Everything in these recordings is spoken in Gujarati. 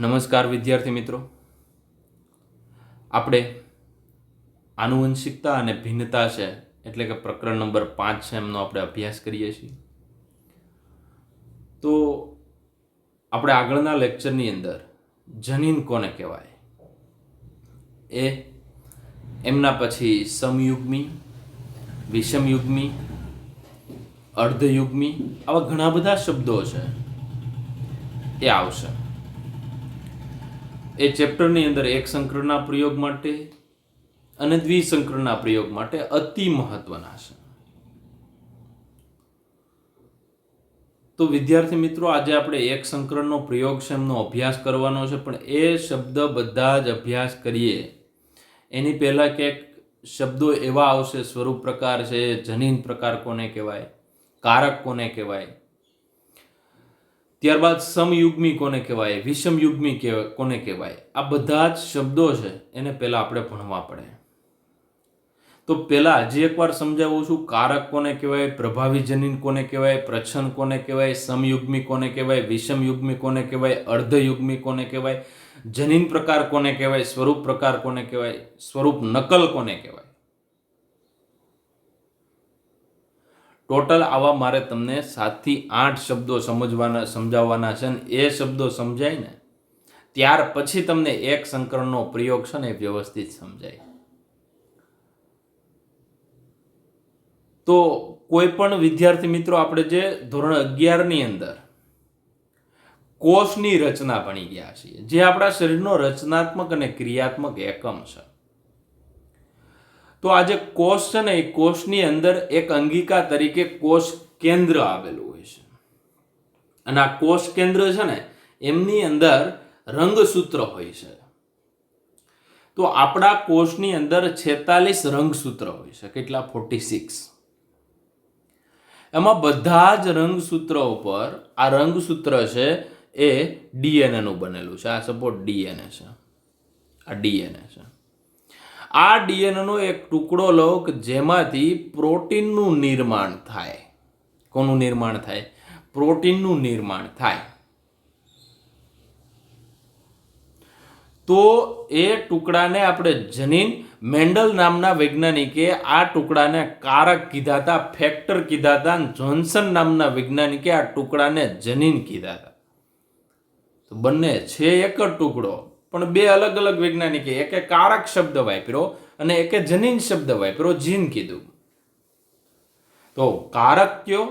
નમસ્કાર વિદ્યાર્થી મિત્રો, આપણે આનુવંશિકતા અને ભિન્નતા છે એટલે કે પ્રકરણ નંબર 5 છે એમનો આપણે અભ્યાસ કરીએ છીએ. તો આપણે આગળના લેક્ચરની અંદર જનીન કોને કહેવાય એ, એમના પછી સમયુગ્મી, વિષમયુગ્મી, અર્ધયુગ્મી, આવા ઘણા બધા શબ્દો છે એ આવશે. એ ચેપ્ટરની અંદર એક સંકરના પ્રયોગ માટે અને દ્વિસંકરના પ્રયોગ માટે અતિ મહત્વના છે. તો વિદ્યાર્થી મિત્રો, આજે આપણે એક સંકરણનો પ્રયોગ છે એમનો અભ્યાસ કરવાનો છે, પણ એ શબ્દ બધા જ અભ્યાસ કરીએ એની પહેલા ક્યાંક શબ્દો એવા આવશે, સ્વરૂપ પ્રકાર છે, જનીન પ્રકાર કોને કહેવાય, કારક કોને કહેવાય, ત્યારબાદ સમયુગ્મી કોને કહેવાય, વિષમયુગ્મી કોને કહેવાય. આ બધા જ શબ્દો છે એને પહેલા આપણે ભણવા પડે. તો પહેલા હજી એકવાર સમજાવું છું, કારક કોને કહેવાય, પ્રભાવી જનીન કોને કહેવાય, પ્રચ્છન્ન કોને કહેવાય, સમયુગ્મી કોને કહેવાય, વિષમયુગ્મી કોને કહેવાય, અર્ધયુગ્મી કોને કહેવાય, જનીન પ્રકાર કોને કહેવાય, સ્વરૂપ પ્રકાર કોને કહેવાય, સ્વરૂપ નકલ કોને કહેવાય. ટોટલ આવા મારે તમને 7 થી 8 શબ્દો સમજાવવાના છે, અને એ શબ્દો સમજાય ને ત્યાર પછી તમને એક સંકરણનો પ્રયોગ છે ને એ વ્યવસ્થિત સમજાય. તો કોઈ પણ વિદ્યાર્થી મિત્રો, આપણે જે ધોરણ 11 ની અંદર કોષની રચના ભણી ગયા છીએ, જે આપણા શરીરનો રચનાત્મક અને ક્રિયાત્મક એકમ છે. તો આ જે કોષ છે ને એ કોષની અંદર એક અંગિકા તરીકે કોષ કેન્દ્ર આવેલું હોય છે, અને આ કોષ કેન્દ્ર છે ને એમની અંદર રંગસૂત્ર હોય છે. તો આપણા કોષની અંદર 46 રંગસૂત્ર હોય છે. કેટલા? 46. એમાં બધા જ રંગસૂત્ર ઉપર આ રંગસૂત્ર છે એ ડીએનએ નું બનેલું છે. આ સપોઝ ડીએનએ છે, આ ડીએનએ છે. આ ડીએનએ નો એક ટુકડો લો કે જેમાંથી પ્રોટીનનું નિર્માણ થાય. કોનું નિર્માણ થાય? પ્રોટીનનું નિર્માણ થાય. તો એ ટુકડાને આપણે જનીન, મેન્ડલ નામના વૈજ્ઞાનિકે આ ટુકડાને કારક કીધા હતા, ફેક્ટર કીધા હતા, અને જોન્સન નામના વૈજ્ઞાનિકે આ ટુકડાને જનીન કીધા હતા. તો બંને છે એક જ ટુકડો, પણ બે અલગ અલગ વૈજ્ઞાનિકે એકે કારક શબ્દ વાપર્યો અને એકે જનીન શબ્દ વાપર્યો, જીન કીધું. તો કારક કયો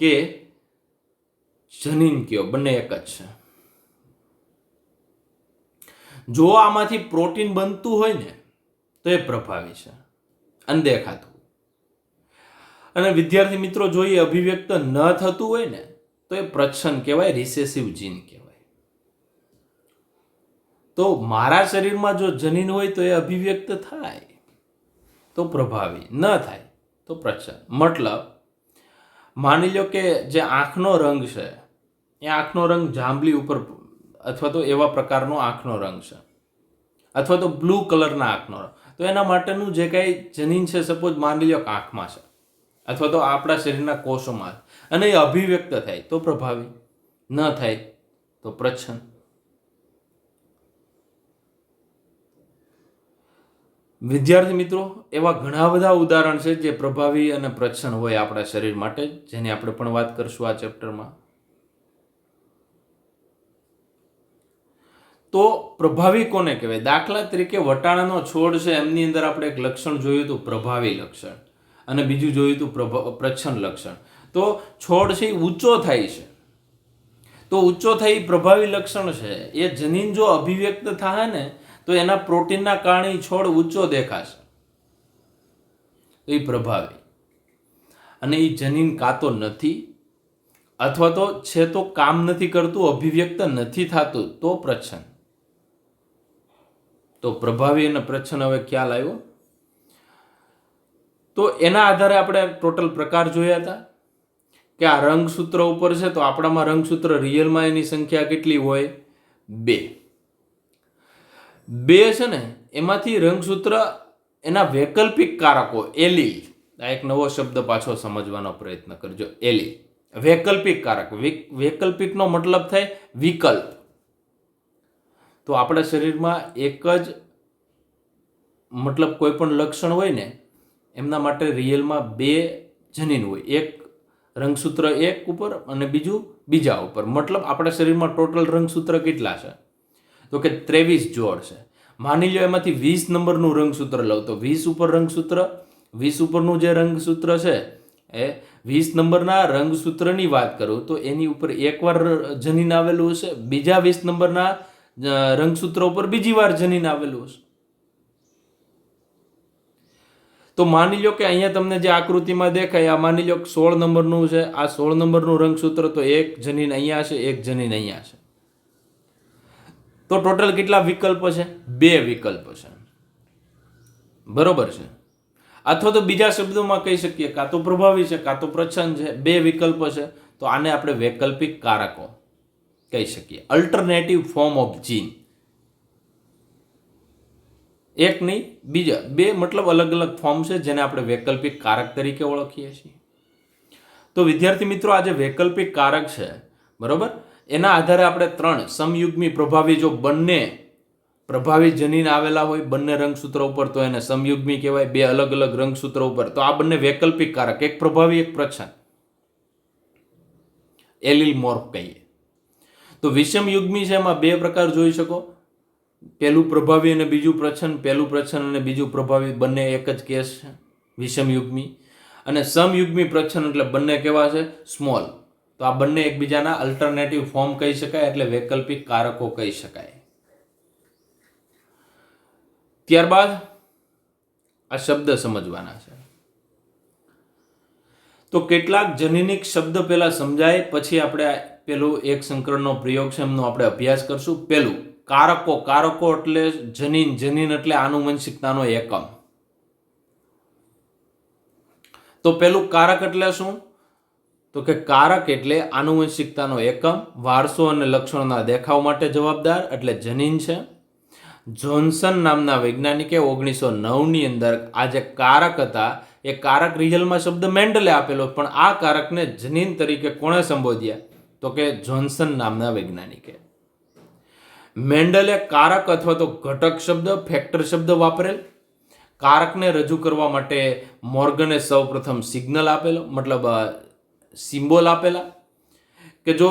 કે જનીન કયો, બંને એક જ છે. જો આમાંથી પ્રોટીન બનતું હોય ને તો એ પ્રભાવી છે, અનદેખાતું. અને વિદ્યાર્થી મિત્રો, જો એ અભિવ્યક્ત ન થતું હોય ને તો એ પ્રચ્છન્ન કહેવાય, રિસેસિવ જીન કહેવાય. તો મારા શરીરમાં જો જનીન હોય તો એ અભિવ્યક્ત થાય તો પ્રભાવી, ન થાય તો પ્રચ્છન્ન. મતલબ માની લો કે જે આંખનો રંગ છે એ આંખનો રંગ જાંબલી ઉપર અથવા તો એવા પ્રકારનો આંખનો રંગ છે, અથવા તો બ્લુ કલરના આંખનો રંગ, તો એના માટેનું જે કાંઈ જનીન છે, સપોઝ માની લો કે આંખમાં છે અથવા તો આપણા શરીરના કોષોમાં, અને એ અભિવ્યક્ત થાય તો પ્રભાવી, ન થાય તો પ્રચ્છન્ન. વિદ્યાર્થી મિત્રો, એવા ઘણા બધા ઉદાહરણ છે જે પ્રભાવી અને પ્રચ્છન્ન હોય આપણા શરીર માટે, જેની આપણે પણ વાત કરશું આ ચેપ્ટરમાં. તો પ્રભાવી કોને કહેવાય? દાખલા તરીકે વટાણાનો છોડ છે, એમની અંદર આપણે એક લક્ષણ જોયું હતું, પ્રભાવી લક્ષણ, અને બીજું જોયું હતું પ્રચ્છન્ન લક્ષણ. તો છોડ છે એ ઊંચો થાય છે, તો ઊંચો થઈ પ્રભાવી લક્ષણ છે. એ જનીન જો અભિવ્યક્ત થાય ને તો એના પ્રોટીનના કારણે છોડ ઊંચો દેખાશે, તો એ પ્રભાવી. અને એ જનીન કાં તો નથી અથવા તો છે તો કામ નથી કરતું, અભિવ્યક્ત નથી થતું, તો પ્રચ્છન્ન. તો પ્રભાવી અને પ્રચ્છન્ન હવે ખ્યાલ આવ્યો. તો એના આધારે આપણે ટોટલ પ્રકાર જોયા હતા કે આ રંગસૂત્ર ઉપર છે, તો આપણામાં રંગસૂત્ર રિયલમાં એની સંખ્યા કેટલી હોય? 2 છે ને. એમાંથી રંગસૂત્ર એના વૈકલ્પિક કારકો, એલીલ, આ એક નવો શબ્દ પાછો સમજવાનો પ્રયત્ન કરજો, એલીલ, વૈકલ્પિક કારક. વૈકલ્પિકનો મતલબ થાય વિકલ્પ. તો આપણા શરીરમાં એક જ મતલબ કોઈ પણ લક્ષણ હોય ને એમના માટે રિયલમાં બે જનીન હોય, એક રંગસૂત્ર એક ઉપર અને બીજું બીજા ઉપર. મતલબ આપણા શરીરમાં ટોટલ રંગસૂત્ર કેટલા છે? તો કે 23 જોડ છે. માની લો એમાંથી 20 નંબરનું રંગસૂત્ર લઉં તો 20 ઉપર રંગસૂત્ર, 20 ઉપરનું જે રંગસૂત્ર છે એ 20 નંબરના રંગસૂત્રની વાત કરું તો એની ઉપર એકવાર જનીન આવેલું હશે, બીજા 20 નંબરના રંગસૂત્ર ઉપર બીજી વાર જનીન આવેલું હશે. તો માની લો કે અહીંયા તમને જે આકૃતિમાં દેખાય આ માની લો 16 નંબરનું છે, આ 16 નંબરનું રંગસૂત્ર, તો એક જનીન અહીંયા છે, એક જનીન અહીંયા છે. તો ટોટલ કેટલા વિકલ્પ છે? 2 વિકલ્પ છે. બરોબર છે. અથવા તો બીજા શબ્દોમાં કહી શકીએ કાં તો પ્રભાવી છે કાં તો પ્રચ્છન્ન છે, 2 વિકલ્પ છે. તો આને આપણે વૈકલ્પિક કારકો કહી શકીએ, અલ્ટરનેટિવ ફોર્મ ઓફ જીન. એક નહીં, બીજા 2 મતલબ અલગ અલગ ફોર્મ છે જેને આપણે વૈકલ્પિક કારક તરીકે ઓળખીએ છીએ. તો વિદ્યાર્થી મિત્રો, આ જે વૈકલ્પિક કારક છે, બરોબર, એના આધારે આપણે 3 સમયુગ્મી પ્રભાવી, જો બંને પ્રભાવી જનીન આવેલા હોય બંને રંગસૂત્ર ઉપર તો એને સમયુગ્મી કહેવાય. 2 અલગ અલગ રંગસૂત્ર ઉપર તો આ બંને વૈકલ્પિક કારક, એક પ્રભાવી એક પ્રચ્છન્ન, એલીલ મોર્ફ કહીએ. તો વિષમયુગ્મી છે એમાં 2 પ્રકાર જોઈ શકો, પહેલું પ્રભાવી અને બીજું પ્રચ્છન્ન, પહેલું પ્રચ્છન્ન અને બીજું પ્રભાવી, બંને એક જ કેસ છે વિષમયુગ્મી. અને સમયુગ્મી પ્રચ્છન્ન એટલે બંને કેવા છે? સ્મોલ. તો આ બંને એકબીજાના અલ્ટરનેટિવ ફોર્મ કહી શકાય, એટલે વૈકલ્પિક કારકો કહી શકાય. ત્યારબાદ આ શબ્દ સમજવાના છે. તો કેટલાક જનીનિક શબ્દ પહેલા સમજાય પછી આપણે પેલું એક સંકરણનો પ્રયોગ છે એમનો આપણે અભ્યાસ કરશું. પેલું કારકો. કારકો એટલે જનીન, જનીન એટલે આનુવંશિકતાનો એકમ. તો પેલું કારક એટલે શું? તો કે કારક એટલે આનુવંશિકતાનો એકમ, વારસો અને લક્ષણોના દેખાવ માટે જવાબદાર એટલે જનીન છે. જોન્સન નામના વૈજ્ઞાનિકે 1909 ની અંદર આ જે કારક હતા એ કારક રિયલમાં શબ્દ મેન્ડલે આપેલો, પણ આ કારકને જનીન તરીકે કોણે સંબોધ્યા? તો કે જોન્સન નામના વૈજ્ઞાનિકે. મેન્ડલે કારક અથવા તો ઘટક શબ્દ, ફેક્ટર શબ્દ વાપરેલ. કારકને રજૂ કરવા માટે મોર્ગને સૌપ્રથમ સિગ્નલ આપેલો, મતલબ સિમ્બોલ આપેલા કે જો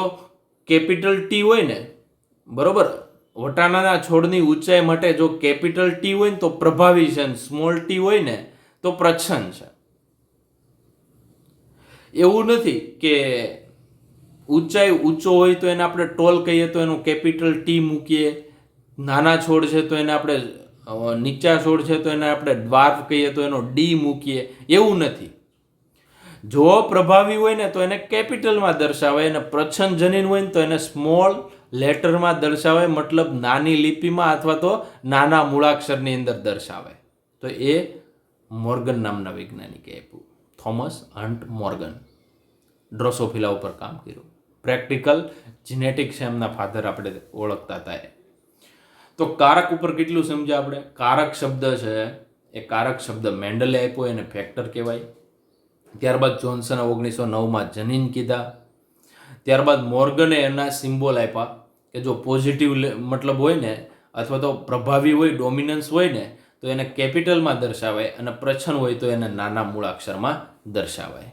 કેપિટલ ટી હોય ને, બરોબર, વટાણાના છોડની ઊંચાઈ માટે જો કેપિટલ ટી હોય ને તો પ્રભાવી છે, સ્મોલ ટી હોય ને તો પ્રચ્છન્ન છે. એવું નથી કે ઊંચાઈ ઊંચો હોય તો એને આપણે ટોલ કહીએ તો એનું કેપિટલ ટી મૂકીએ, નાના છોડ છે તો એને આપણે નીચા છોડ છે તો એને આપણે ડ્વાર્ફ કહીએ તો એનો ડી મૂકીએ, એવું નથી. જો પ્રભાવી હોય ને તો એને કેપિટલમાં દર્શાવાય અને પ્રચ્છન્ન જનીન હોય ને તો એને સ્મોલ લેટરમાં દર્શાવાય, મતલબ નાની લિપિમાં અથવા તો નાના મૂળાક્ષરની અંદર દર્શાવાય. તો એ મોર્ગન નામના વૈજ્ઞાનિકે આપ્યું, થોમસ હન્ટ મોર્ગન. ડ્રોસોફિલા ઉપર કામ કર્યું. પ્રેક્ટિકલ જીનેટિક્સ એમના ફાધર આપણે ઓળખતા હતા. તો કારક ઉપર કેટલું સમજ્યા આપણે? કારક શબ્દ છે એ કારક શબ્દ મેન્ડલે આપ્યો, એને ફેક્ટર કહેવાય. ત્યારબાદ જોન્સને 1909માં જનીન કીધા. ત્યારબાદ મોર્ગને એના સિમ્બોલ આપ્યા કે જો પોઝિટિવ મતલબ હોય ને અથવા તો પ્રભાવી હોય, ડોમિનન્સ હોય ને તો એને કેપિટલમાં દર્શાવાય અને પ્રચ્છન્ન હોય તો એને નાના મૂળાક્ષરમાં દર્શાવાય.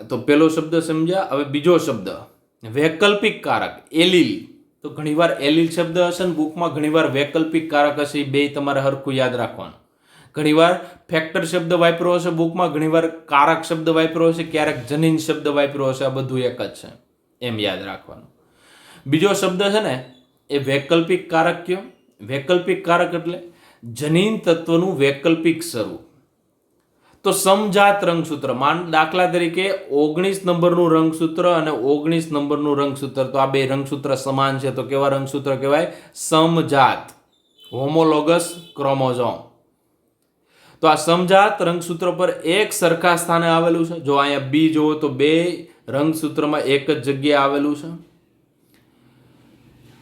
તો પેલો શબ્દ સમજ્યા. હવે બીજો શબ્દ વૈકલ્પિક કારક, એલીલ. તો ઘણીવાર એલીલ શબ્દ હશે ને બુકમાં, ઘણીવાર વૈકલ્પિક કારક હશે, એ બે તમારે હરખું યાદ રાખવાનું. ઘણીવાર ફેક્ટર શબ્દ વાપર્યો હશે બુકમાં, ઘણીવાર કારક શબ્દ વાપર્યો હશે, ક્યારેક જનીન શબ્દ વાપર્યો હશે. આ બધું એક જ છે એમ યાદ રાખવાનું. બીજો શબ્દ છે ને એ વૈકલ્પિક કારક કયો? વૈકલ્પિક કારક એટલે જનીન તત્વનું વૈકલ્પિક સ્વરૂપ. તો સમજાત રંગસૂત્ર, દાખલા તરીકે 19 નંબરનું રંગસૂત્ર અને 19 નંબરનું રંગસૂત્ર, તો આ બે રંગસૂત્ર સમાન છે તો કેવા રંગસૂત્ર કહેવાય? સમજાત, હોમોલોગસ ક્રોમોઝોમ. તો આ સમજાત રંગસૂત્ર પર એક સરખા સ્થાને આવેલું છે. જો અહીંયા બી જોવો તો બે રંગસૂત્રમાં એક જ જગ્યાએ આવેલું છે.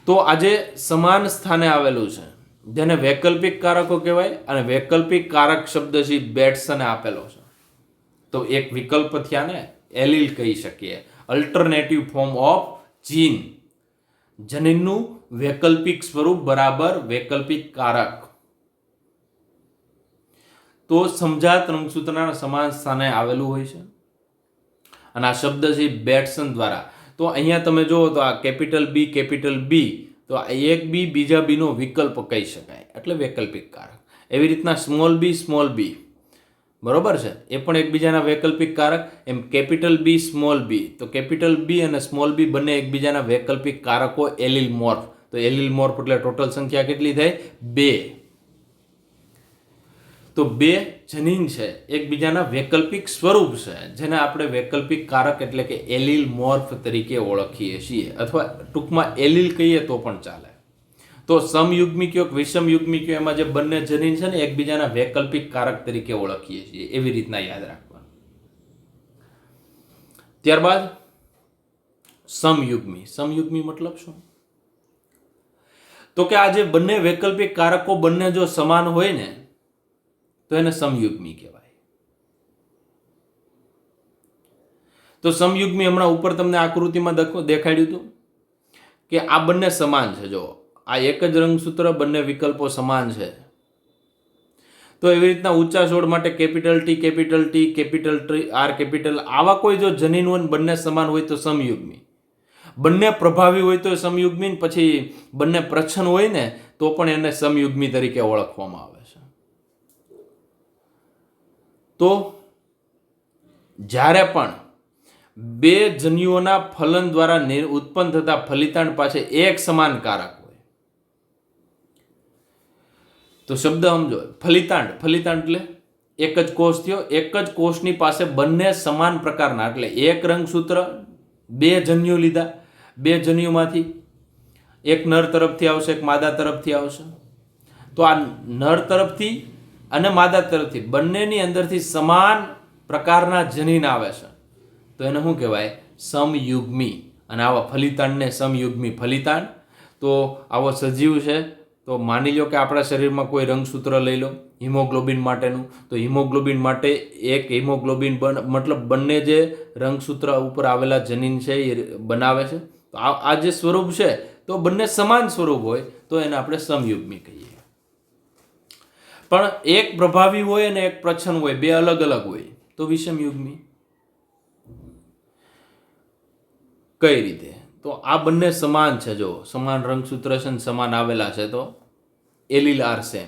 તો આજે સમાન સ્થાને આવેલું છે જેને વૈકલ્પિક કારકો કહેવાય. અને વૈકલ્પિક કારક શબ્દ છે બેટ્સને આપેલો છે. તો એક વિકલ્પ થયા ને, એલીલ કહી શકીએ, અલ્ટરનેટિવ ફોર્મ ઓફ જીન. જનીનનું વૈકલ્પિક સ્વરૂપ બરાબર વૈકલ્પિક કારક. તો સમજાત રંગસૂત્રના સમાન સ્થાને આવેલું હોય છે. અને આ શબ્દ છે બેટ્સન દ્વારા. તો અહીંયા તમે જુઓ તો આ કેપિટલ બી, તો આ એક બી બીજા બીનો વિકલ્પ કહી શકાય, એટલે વૈકલ્પિક કારક. એવી રીતના સ્મોલ બી બરોબર છે, એ પણ એકબીજાના વૈકલ્પિક કારક. એમ કેપિટલ બી સ્મોલ બી, તો કેપિટલ બી અને સ્મોલ બી બંને એકબીજાના વૈકલ્પિક કારકો એલિલ મોર્ફ. તો એલિલ મોર્ફ એટલે ટોટલ સંખ્યા કેટલી થાય? 2. તો 2 જનીન છે, એકબીજાના વૈકલ્પિક સ્વરૂપ છે, જેને આપણે વૈકલ્પિક કારક એટલે કે એલિલ મોર્ફ તરીકે ઓળખીએ છીએ, અથવા ટૂંકમાં એલિલ કહીએ તો પણ ચાલે. તો સમયુગ્મી કયો વિષમયુગ્મી કયો, એમાં જે બંને જનીન છે ને એકબીજાના વૈકલ્પિક કારક તરીકે ઓળખીએ છીએ, એવી રીતના યાદ રાખવાનું. ત્યારબાદ સમયુગ્મી મતલબ શું? તો કે આ જે બંને વૈકલ્પિક કારકો બંને જો સમાન હોય ને તો એને સમયુગ્મી કહેવાય. તો સમયુગ્મી હમણાં ઉપર તમને આકૃતિમાં દેખાડ્યું હતું કે આ બંને સમાન છે. જો આ એક જ રંગસૂત્ર, બંને વિકલ્પો સમાન છે. તો એવી રીતના ઊંચા છોડ માટે capital T, capital R, capital આવા કોઈ જો જનીન હોય બંને સમાન હોય તો સમયુગ્મી. બંને પ્રભાવી હોય તો સમયુગ્મી, પછી બંને પ્રચ્છન્ન હોય ને તો પણ એને સમયુગ્મી તરીકે ઓળખવામાં આવે છે. તો જ્યારે પણ 2 જન્યુઓના ફલન દ્વારા ઉત્પન્ન થતા ફલિતાંડ પાસે એક સમાન કારક હોય, તો શબ્દ સમજો. ફલિતાંડ એટલે એક જ કોષ થયો, એક જ કોષની પાસે બંને સમાન પ્રકારના, એટલે એક રંગસૂત્ર, 2 જન્યુ લીધા, 2 જન્યુમાંથી એક નર તરફથી આવશે, એક માદા તરફથી આવશે. તો આ નર તરફથી અને માદા તરફથી બંનેની અંદરથી સમાન પ્રકારના જનીન આવે છે, તો એને શું કહેવાય? સમયુગ્મી. અને આવા ફલિતાંડને સમયુગ્મી ફલિતાંડ. તો આવો સજીવ છે, તો માની લો કે આપણા શરીરમાં કોઈ રંગસૂત્ર લઈ લો હિમોગ્લોબિન માટેનું, તો હિમોગ્લોબિન માટે એક હિમોગ્લોબિન મતલબ બંને જે રંગસૂત્ર ઉપર આવેલા જનીન છે એ બનાવે છે. તો આ જે સ્વરૂપ છે તો બંને સમાન સ્વરૂપ હોય તો એને આપણે સમયુગ્મી કહીએ. પણ એક પ્રભાવી હોય અને એક પ્રચ્છન્ન હોય, 2 અલગ અલગ હોય તો વિષમયુગ્મી. કઈ રીતે? તો આ બંને સમાન છે, જો સમાન રંગસૂત્ર છે, સમાન આવેલા છે, તો એલિલ આર સેમ.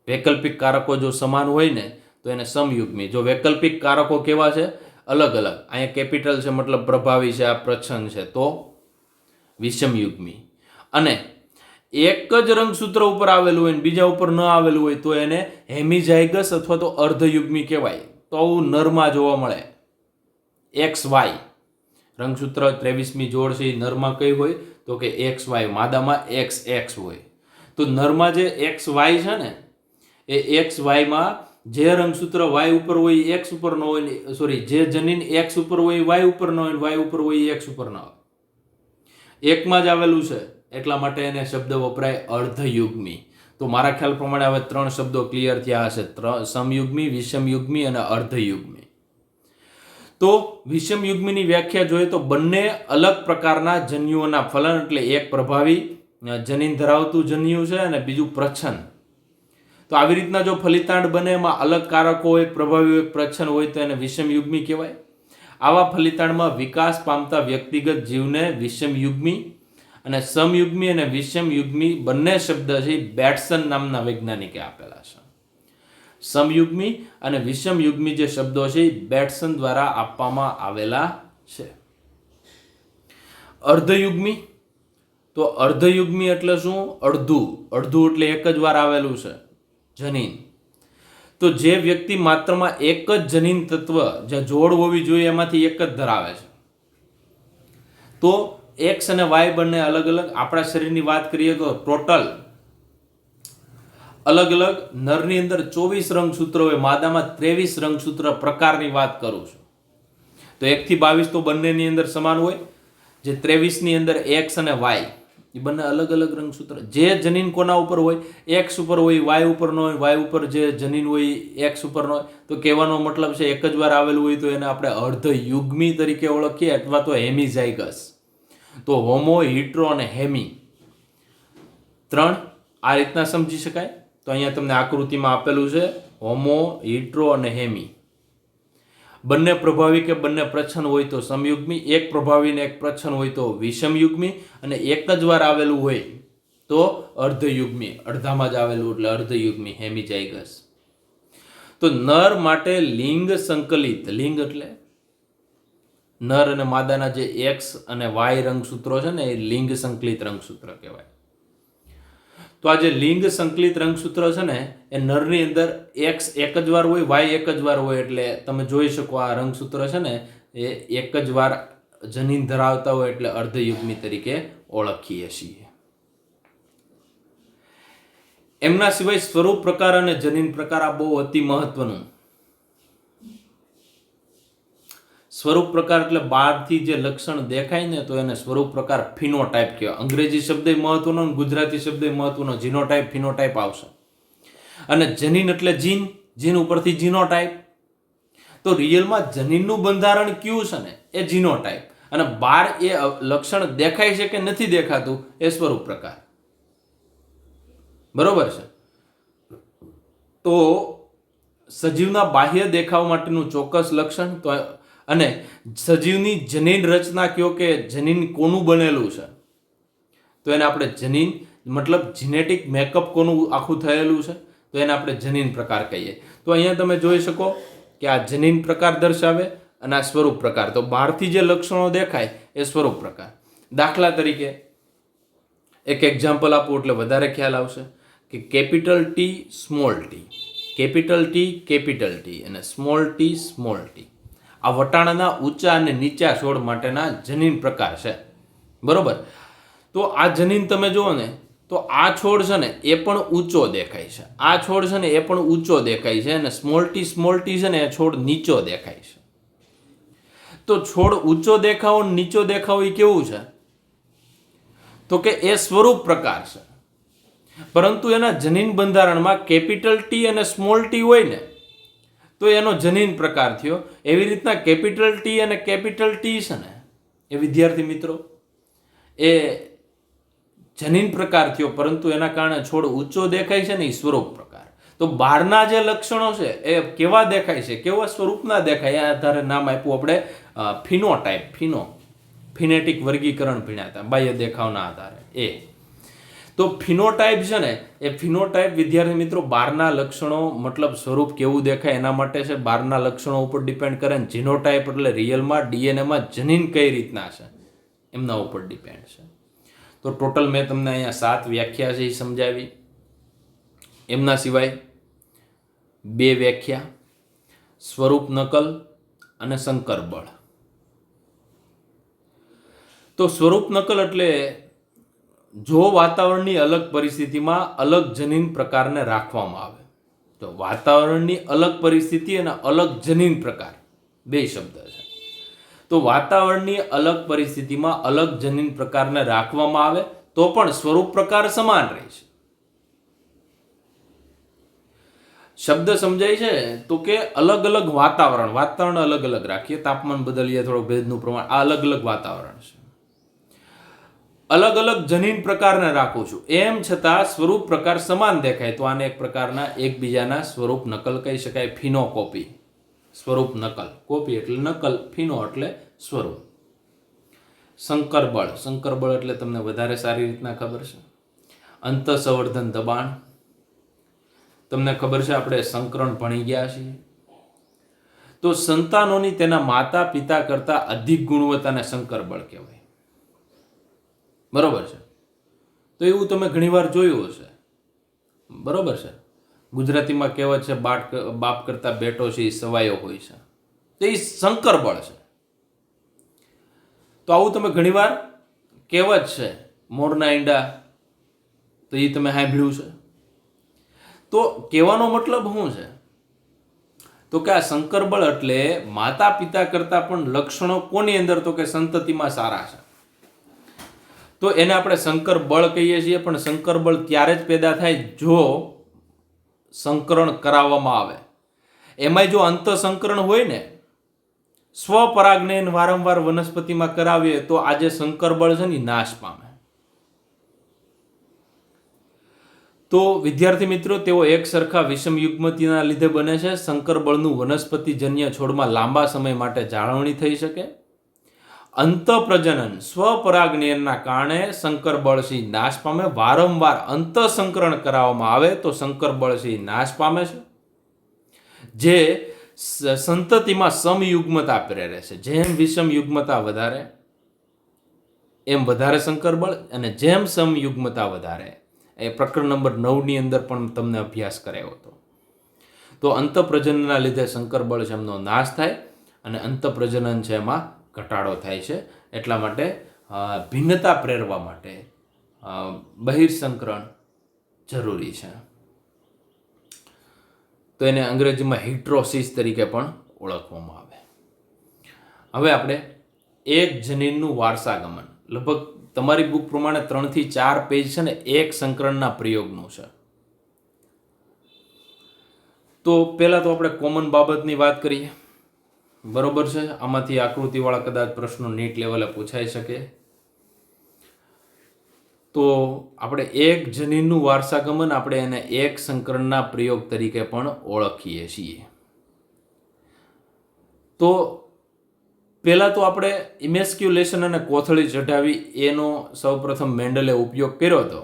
વૈકલ્પિક કારકો જો સમાન હોય ને તો એને સમયુગ્મી. જો વૈકલ્પિક કારકો કેવા છે? અલગ અલગ. અહીંયા કેપિટલ છે મતલબ પ્રભાવી છે, આ પ્રચ્છન્ન છે, તો વિષમયુગ્મી. અને એક જ રંગસૂત્ર ઉપર આવેલું હોય ને બીજા ઉપર ન આવેલું હોય તો એને હેમિઝાઇગસ અથવા તો અર્ધયુગ્મી કહેવાય. તો આવું નરમાં જોવા મળે. XY રંગસૂત્ર 23મી જોડ છે એ નરમાં કઈ હોય? તો કે XY, માદામાં XX હોય. તો નરમાં જે XY છે ને એ XYમાં જે રંગસૂત્ર Y ઉપર હોય X ઉપર ન હોય, સોરી, જે જનીન X ઉપર હોય Y ઉપર ન હોય, Y ઉપર હોય X ઉપર ન હોય, એકમાં જ આવેલું છે, એટલા માટે એને શબ્દ વપરાય અર્ધયુગ્મી. તો મારા ખ્યાલ પ્રમાણે હવે 3 શબ્દો ક્લિયર થયા હશે: સમયુગ્મી, વિષમયુગ્મી અને અર્ધયુગ્મી. તો વિષમયુગ્મીની વ્યાખ્યા જોઈએ તો બંને અલગ પ્રકારના જન્યુઓના ફલન, એટલે એક પ્રભાવી જનીન ધરાવતું જન્યુ છે અને બીજું પ્રચ્છન્ન. તો આવી રીતના જો ફલિતાંડ બને એમાં અલગ કારકો હોય, પ્રભાવી હોય, પ્રચ્છન્ન હોય તો એને વિષમયુગ્મી કહેવાય. આવા ફલિતાંડમાં વિકાસ પામતા વ્યક્તિગત જીવને વિષમયુગ્મી, અને સમયુગ્મી અને વિષમયુગ્મી બંને શબ્દ છે બેટ્સન નામના વૈજ્ઞાનિકે આપેલા છે. સમયુગ્મી અને વિષમયુગ્મી જે શબ્દો છે એ બેટ્સન દ્વારા આપવામાં આવેલા છે. અર્ધયુગ્મી, તો અર્ધયુગ્મી એટલે શું? અડધું એટલે એક જ વાર આવેલું છે જનીન. તો જે વ્યક્તિ માત્રમાં એક જ જનીન તત્વ, જે જોડ હોવી જોઈએ એમાંથી એક જ ધરાવે છે, તો X અને Y બંને અલગ અલગ. આપણા શરીરની વાત કરીએ તો ટોટલ અલગ અલગ નરની અંદર 24 રંગસૂત્ર હોય, માદામાં 23 રંગસૂત્ર પ્રકારની વાત કરું છું. તો 1 થી 22 તો બંનેની અંદર સમાન હોય. જે 23ની અંદર X અને Y એ બંને અલગ અલગ રંગસૂત્ર. જે જનીન કોના ઉપર હોય? X ઉપર હોય, Y ઉપર ન હોય. Y ઉપર જે જનીન હોય X ઉપર ન હોય. તો કહેવાનો મતલબ છે એક જ વાર આવેલું હોય તો એને આપણે અર્ધયુગ્મી તરીકે ઓળખીએ, અથવા તો હેમિઝાઇગસ. તો હોમો, હિટ્રો અને હેમી 3 આ રીતના સમજી શકાય. તો અહીંયા તમને આકૃતિમાં આપેલું છે હોમો, હિટ્રો અને હેમી. બંને પ્રભાવી કે બંને પ્રચ્છન્ન હોય તો સમયુગ્મી, એક પ્રભાવી ને એક પ્રચ્છન્ન હોય તો વિષમયુગ્મી, અને એક જ વાર આવેલું હોય તો અર્ધયુગ્મી, અડધામાં જ આવેલું એટલે અર્ધયુગ્મી હેમિઝાઇગસ. તો નર માટે લિંગ સંકલિત, લિંગ એટલે નર અને માદાના જે એક્સ અને વાય રંગસૂત્રો છે ને એ લિંગ સંકલિત રંગસૂત્ર કહેવાય. તો આ જે લિંગ સંકલિત રંગસૂત્ર છે ને એ નરની અંદર એક્સ એક જ વાર હોય, વાય એક જ વાર હોય, એટલે તમે જોઈ શકો આ રંગસૂત્ર છે ને એ એક જ વાર જનીન ધરાવતા હોય એટલે અર્ધયુગ્મી તરીકે ઓળખીએ છીએ. એમના સિવાય સ્વરૂપ પ્રકાર અને જનીન પ્રકાર આ બહુ અતિ મહત્વનું. સ્વરૂપ પ્રકાર એટલે બહારથી જે લક્ષણ દેખાય ને તો એને સ્વરૂપ પ્રકાર ફિનોટાઇપ કહેવાય. અંગ્રેજી શબ્દ મહત્વનો, ગુજરાતી શબ્દ મહત્વનો, જીનોટાઇપ ફિનોટાઇપ આવશે. અને જનીન એટલે જીન, જીન ઉપરથી જીનોટાઇપ. તો રિયલમાં જનીનનું બંધારણ કયું છે ને એ જીનોટાઇપ, અને બહાર એ લક્ષણ દેખાય છે કે નથી દેખાતું એ સ્વરૂપ પ્રકાર. બરોબર છે. તો સજીવના બાહ્ય દેખાવ માટેનું ચોક્કસ લક્ષણ, તો અને સજીવની જનીન રચના કયો કે જનીન કોનું બનેલું છે તો એને આપણે જનીન મતલબ જીનેટિક મેકઅપ કોનું આખું થયેલું છે તો એને આપણે જનીન પ્રકાર કહીએ. તો અહીંયા તમે જોઈ શકો કે આ જનીન પ્રકાર દર્શાવે અને આ સ્વરૂપ પ્રકાર. તો બહારથી જે લક્ષણો દેખાય એ સ્વરૂપ પ્રકાર. દાખલા તરીકે એક એક્ઝામ્પલ આપું એટલે વધારે ખ્યાલ આવશે કે capital T small T, capital T અને સ્મોલ ટી. આ વટાણાના ઊંચા અને નીચા છોડ માટેના જનીન પ્રકાર છે. બરોબર. તો આ જનીન તમે જુઓ ને તો આ છોડ છે ને એ પણ ઊંચો દેખાય છે, આ છોડ છે ને એ પણ ઊંચો દેખાય છે, અને સ્મોલ ટી છે ને એ છોડ નીચો દેખાય છે. તો છોડ ઊંચો દેખાવો નીચો દેખાવો એ કેવું છે તો કે એ સ્વરૂપ પ્રકાર છે. પરંતુ એના જનીન બંધારણમાં કેપિટલ ટી અને સ્મોલ ટી હોય ને તો એનો જનીન પ્રકાર થયો. એવી રીતના કેપિટલ ટી અને કેપિટલ ટી છે ને એ વિદ્યાર્થી મિત્રો એ જનીન પ્રકાર થયો, પરંતુ એના કારણે છોડ ઊંચો દેખાય છે ને એ સ્વરૂપ પ્રકાર. તો બહારના જે લક્ષણો છે એ કેવા દેખાય છે, કેવા સ્વરૂપના દેખાય, એ આધારે નામ આપ્યું આપણે ફિનોટાઇપ. ફિનેટિક વર્ગીકરણ ભણ્યા હતા બાહ્ય દેખાવના આધારે એ. તો ફિનોટાઇપ છે ને એ ફિનોટાઇપ વિદ્યાર્થી મિત્રો બહારના લક્ષણો મતલબ સ્વરૂપ કેવું દેખાય એના માટે છે, બહારના લક્ષણો ઉપર ડિપેન્ડ કરે. જીનોટાઇપ એટલે રિયલમાં ડીએનએમાં જનીન કઈ રીતના છે એમના ઉપર ડિપેન્ડ છે. તો ટોટલ મેં તમને અહીંયા 7 વ્યાખ્યા છે એ સમજાવી. એમના સિવાય 2 વ્યાખ્યા, સ્વરૂપ નકલ અને સંકર બળ. તો સ્વરૂપ નકલ એટલે જો વાતાવરણની અલગ પરિસ્થિતિમાં અલગ જનીન પ્રકારને રાખવામાં આવે. તો વાતાવરણની અલગ પરિસ્થિતિ અને અલગ જનીન પ્રકાર 2 શબ્દ છે. તો વાતાવરણની અલગ પરિસ્થિતિમાં અલગ જનીન પ્રકારને રાખવામાં આવે તો પણ સ્વરૂપ પ્રકાર સમાન રહે છે. શબ્દ સમજાય છે તો કે અલગ અલગ વાતાવરણ અલગ અલગ રાખીએ, તાપમાન બદલીએ, થોડો ભેજનું પ્રમાણ, આ અલગ અલગ વાતાવરણ છે. અલગ અલગ જનીન પ્રકારને રાખું છું એમ છતાં સ્વરૂપ પ્રકાર સમાન દેખાય તો આને એક પ્રકારના એકબીજાના સ્વરૂપ નકલ કહી શકાય. ફિનોકોપી, સ્વરૂપ નકલ. કોપી એટલે નકલ, ફિનો એટલે સ્વરૂપ. સંકર બળ એટલે તમને વધારે સારી રીતના ખબર છે. અંતઃસંવર્ધન દબાણ તમને ખબર છે, આપણે સંકરણ ભણી ગયા છીએ. તો સંતાનોની તેના માતા પિતા કરતા અધિક ગુણવત્તાને સંકર બળ કહેવાય. બરોબર છે. તો એવું તમે ઘણીવાર જોયું હશે. બરોબર છે. ગુજરાતીમાં કહેવત છે બાપ કરતા બેટો છે એ સવાયો હોય છે. તો એ સંકર બળ છે. તો આવું તમે ઘણીવાર કહેવત છે, મોરના ઈંડા, તો એ તમે સાંભળ્યું છે. તો કહેવાનો મતલબ શું છે તો કે આ સંકર બળ એટલે માતા પિતા કરતા પણ લક્ષણો કોની અંદર તો કે સંતતિમાં સારા છે. તો એને આપણે સંકર બળ કહીએ છીએ. પણ સંકર બળ ત્યારે જ પેદા થાય જો સંકરણ કરાવવામાં આવે. એમાંય જો અંતઃસંકરણ હોય ને, સ્વપરાગનયન વારંવાર વનસ્પતિમાં કરાવીએ તો આજે સંકરબળ છે ને નાશ પામે. તો વિદ્યાર્થી મિત્રો, તેઓ એક સરખા વિષમ યુગ્મતીના લીધે બને છે. સંકરબળનું વનસ્પતિજન્ય છોડમાં લાંબા સમય માટે જાળવણી થઈ શકે. અંતઃપ્રજનન સ્વપરાગનયનના કારણે સંકરબળથી નાશ પામે. વારંવાર અંતઃસંકરણ કરાવવામાં આવે તો સંકરબળથી નાશ પામે છે, જે સંતતિમાં સમયુગ્મતા પ્રેરે છે. જેમ વિષમ યુગ્મતા વધારે એમ વધારે સંકરબળ, અને જેમ સમયુગ્મતા વધારે, એ પ્રકરણ નંબર 9 ની અંદર પણ તમને અભ્યાસ કરાયો હતો. તો અંતઃપ્રજનનના લીધે સંકરબળ છે એમનો નાશ થાય અને અંતઃપ્રજનન છે એમાં ઘટાડો થાય છે. એટલા માટે ભિન્નતા પ્રેરવા માટે બહિર્સંકરણ જરૂરી છે. તો એને અંગ્રેજીમાં હિટ્રોસિસ તરીકે પણ ઓળખવામાં આવે. હવે આપણે એક જનીનનું વારસાગમન, લગભગ તમારી બુક પ્રમાણે 3 થી 4 પેજ છે ને એક સંકરણના પ્રયોગનું છે. તો પહેલા તો આપણે કોમન બાબતની વાત કરીએ. બરોબર છે, આમાંથી આકૃતિવાળા કદાચ પ્રશ્નો નીટ લેવલે પૂછાઈ શકે. તો આપણે એક જનીનનું વારસાગમન આપણે એને એક સંકરણના પ્રયોગ તરીકે પણ ઓળખીએ છીએ. તો પહેલા તો આપણે ઇમેસ્ક્યુલેશન અને કોથળી ચઢાવી એનો સૌપ્રથમ મેન્ડલે ઉપયોગ કર્યો હતો.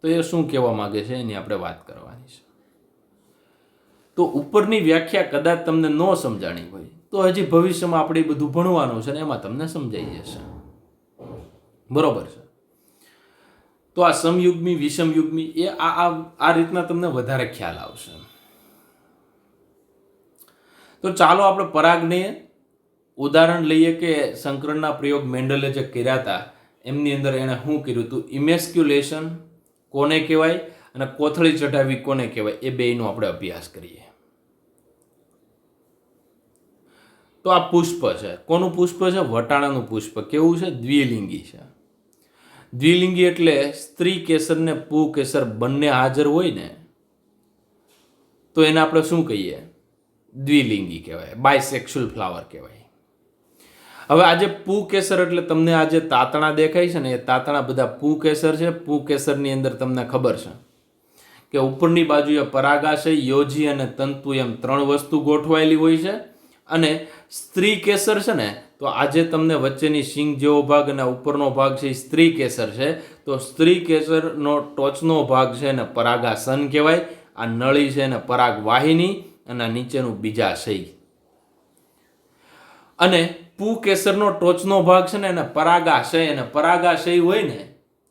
તો એ શું કહેવા માંગે છે એની આપણે વાત કરવાની છે. તો ઉપરની વ્યાખ્યા કદાચ તમને ન સમજાણી હોય તો હજી ભવિષ્યમાં આપણે બધું ભણવાનું છે ને એમાં તમને સમજાઈ જશે. બરોબર છે. તો આ સમયુગ્મી વિષમયુગ્મી એ આ રીતના તમને વધારે ખ્યાલ આવશે. તો ચાલો આપણે પરાગને ઉદાહરણ લઈએ કે સંકરણના પ્રયોગ મેન્ડલે જે કર્યા હતા એમની અંદર એણે શું કર્યું હતું, ઇમેસ્ક્યુલેશન કોને કહેવાય અને કોથળી ચઢાવી કોને કહેવાય, એ બેયનો આપણે અભ્યાસ કરીએ. તો આ પુષ્પ છે. કોનું પુષ્પ છે? વટાણાનું પુષ્પ. કેવું છે? દ્વિલિંગી છે. દ્વિલિંગી એટલે સ્ત્રી કેસર ને પુંકેસર બંને હાજર હોય ને તો એને આપણે શું કહીએ? દ્વિલિંગી કહેવાય, બાયસેક્સ્યુઅલ ફ્લાવર કહેવાય. હવે આજે પુંકેસર એટલે તમને આજે તાતણા દેખાય છે ને એ તાતણા બધા પુંકેસર છે. પુંકેસરની અંદર તમને ખબર છે કે ઉપરની બાજુએ પરાગાશય, યોજી અને તંતુ એમ 3 વસ્તુ ગોઠવાયેલી હોય છે. અને સ્ત્રી કેસર છે ને તો આજે તમને વચ્ચેની સિંગ જેવો ભાગ અને ઉપરનો ભાગ છે એ સ્ત્રી કેસર છે. તો સ્ત્રી કેસરનો ટોચનો ભાગ છે ને પરાગાસન કહેવાય. આ નળી છે ને પરાગ વાહિની અને નીચેનું બીજાશય. અને પુંકેસરનો ટોચનો ભાગ છે ને એને પરાગાશય, અને પરાગાશય હોય ને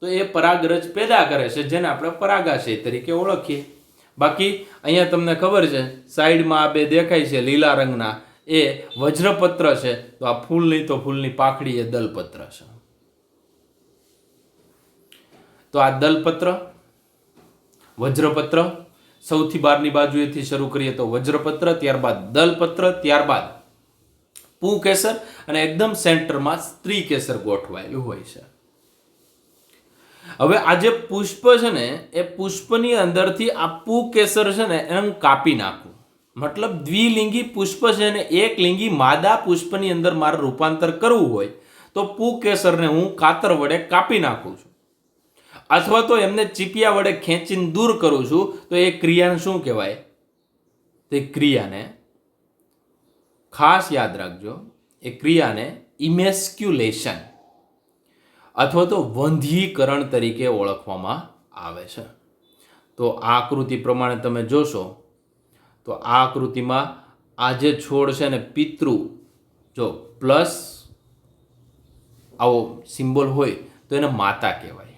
તો એ પરાગરજ પેદા કરે છે જેને આપણે પરાગાશય તરીકે ઓળખીએ. બાકી અહીંયા તમને ખબર છે સાઈડમાં આ બે દેખાય છે લીલા રંગના, એ વજ્રપત્ર છે. તો આ ફૂલ નહીં તો ફૂલની પાખડી એ દલપત્ર છે. તો આ દલપત્ર, વજ્રપત્ર, સૌથી બહારની બાજુએથી શરૂ કરીએ તો વજ્રપત્ર, ત્યારબાદ દલપત્ર, ત્યારબાદ પુંકેસર અને એકદમ સેન્ટરમાં સ્ત્રી કેસર ગોઠવાયેલું હોય છે. હવે આ જે પુષ્પ છે ને એ પુષ્પની અંદરથી આ પુંકેસર છે ને એમ કાપી નાખવું. મતલબ દ્વિલિંગી પુષ્પ છે ને એક લિંગી માદા પુષ્પની અંદર મારે રૂપાંતર કરવું હોય તો પુંકેસરને હું કાતર વડે કાપી નાખું છું, અથવા તો એમને ચીપિયા વડે ખેંચીને દૂર કરું છું. તો એ ક્રિયાને શું કહેવાય? તે ક્રિયાને ખાસ યાદ રાખજો, એ ક્રિયાને ઇમેસ્ક્યુલેશન અથવા તો વંધ્યીકરણ તરીકે ઓળખવામાં આવે છે. તો આ આકૃતિ પ્રમાણે તમે જોશો તો આ આકૃતિમાં આ જે છોડ છે ને પિતૃ, જો પ્લસ આવો સિમ્બોલ હોય તો એને માતા કહેવાય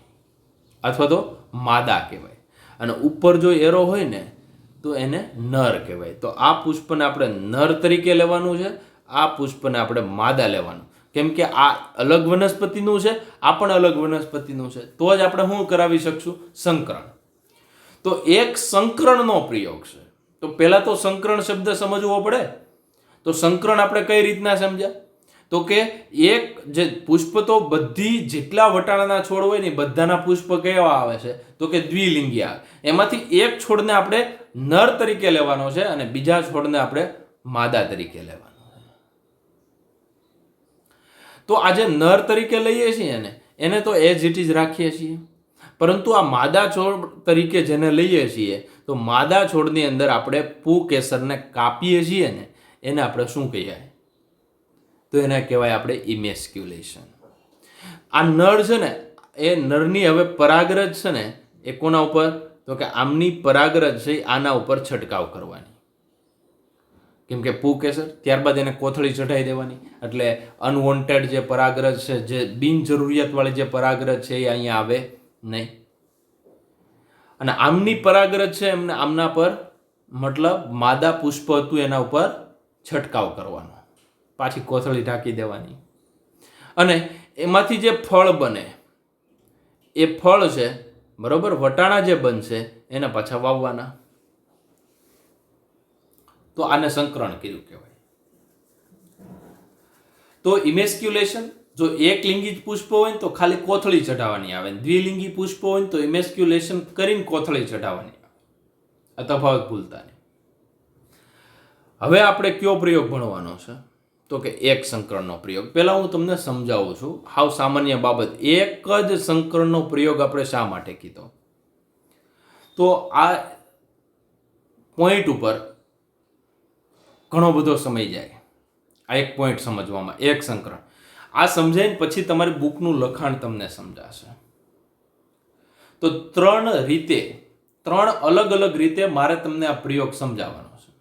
અથવા તો માદા કહેવાય, અને ઉપર જો એરો હોય ને તો એને નર કહેવાય. તો આ પુષ્પને આપણે નર તરીકે લેવાનું છે, આ પુષ્પને આપણે માદા લેવાનું. કેમ કે આ અલગ વનસ્પતિનું છે, આ પણ અલગ વનસ્પતિનું છે. તો જ આપણે શું કરાવી શકશું? સંકરણ. તો એક સંકરણનો પ્રયોગ છે. તો પહેલા તો સંકરણ શબ્દ સમજવો પડે. તો સંકરણ આપણે કઈ રીતના સમજ્યા? તો કે એક જે પુષ્પ તો બધી જેટલા વટાણાના છોડ હોય ને બધાના પુષ્પ કેવા આવે છે? તો કે દ્વિલિંગી આવે. એમાંથી એક છોડને આપણે નર તરીકે લેવાનો છે અને બીજા છોડને આપણે માદા તરીકે લેવાનો છે. તો આજે નર તરીકે લઈએ છીએ ને એને તો એઝ ઇટ ઇઝ રાખીએ છીએ, પરંતુ આ માદા છોડ તરીકે જેને લઈએ છીએ તો માદા છોડની અંદર આપણે પુંકેસરને કાપીએ છીએ ને એને આપણે શું કહીએ? તો એને કહેવાય આપણે ઇમેસ્ક્યુલેશન. આ નર છે ને એ નરની હવે પરાગરજ છે ને એ કોના ઉપર? તો કે આમની પરાગરજ છે આના ઉપર છંટકાવ કરવાની, કેમ કે પુંકેસર, ત્યારબાદ એને કોથળી ચઢાઈ દેવાની, એટલે અનવોન્ટેડ જે પરાગરજ છે, જે બિનજરૂરિયાતવાળી જે પરાગરજ છે એ અહીંયા આવે નહીં. અને આમની પરાગરજ છે એમને આમના પર મતલબ માદા પુષ્પ હતું એના ઉપર છંટકાવ કરવાનો, પાછી કોથળી ઢાંકી દેવાની, અને એમાંથી જે ફળ બને એ ફળ છે બરોબર, વટાણા જે બનશે એને પાછા વાવવાના. તો આને સંકરણ કીધું કહેવાય. તો ઇમેસ્ક્યુલેશન, જો એક લિંગી પુષ્પ હોય ને તો ખાલી કોથળી ચઢાવવાની આવે, દ્વિલિંગી પુષ્પ હોય ને તો ઇમેસ્ક્યુલેશન કરીને કોથળી ચઢાવવાની આવે. આ તફાવત ભૂલતા નહીં. હવે આપણે કયો પ્રયોગ ભણવાનો છે? તો કે એક સંકરણનો પ્રયોગ. પહેલા હું તમને સમજાવું છું, હાવ સામાન્ય બાબત. એક જ સંકરણનો પ્રયોગ આપણે શા માટે કીધો? તો આ પોઈન્ટ ઉપર ઘણો બધો સમય જાય આ એક પોઈન્ટ સમજવામાં. એક સંકરણ આ સમજાય પછી તમારી બુકનું લખાણ તમને સમજાશે. તો ત્રણ અલગ અલગ રીતે મારે તમને આ પ્રયોગ સમજાવવાનો છે.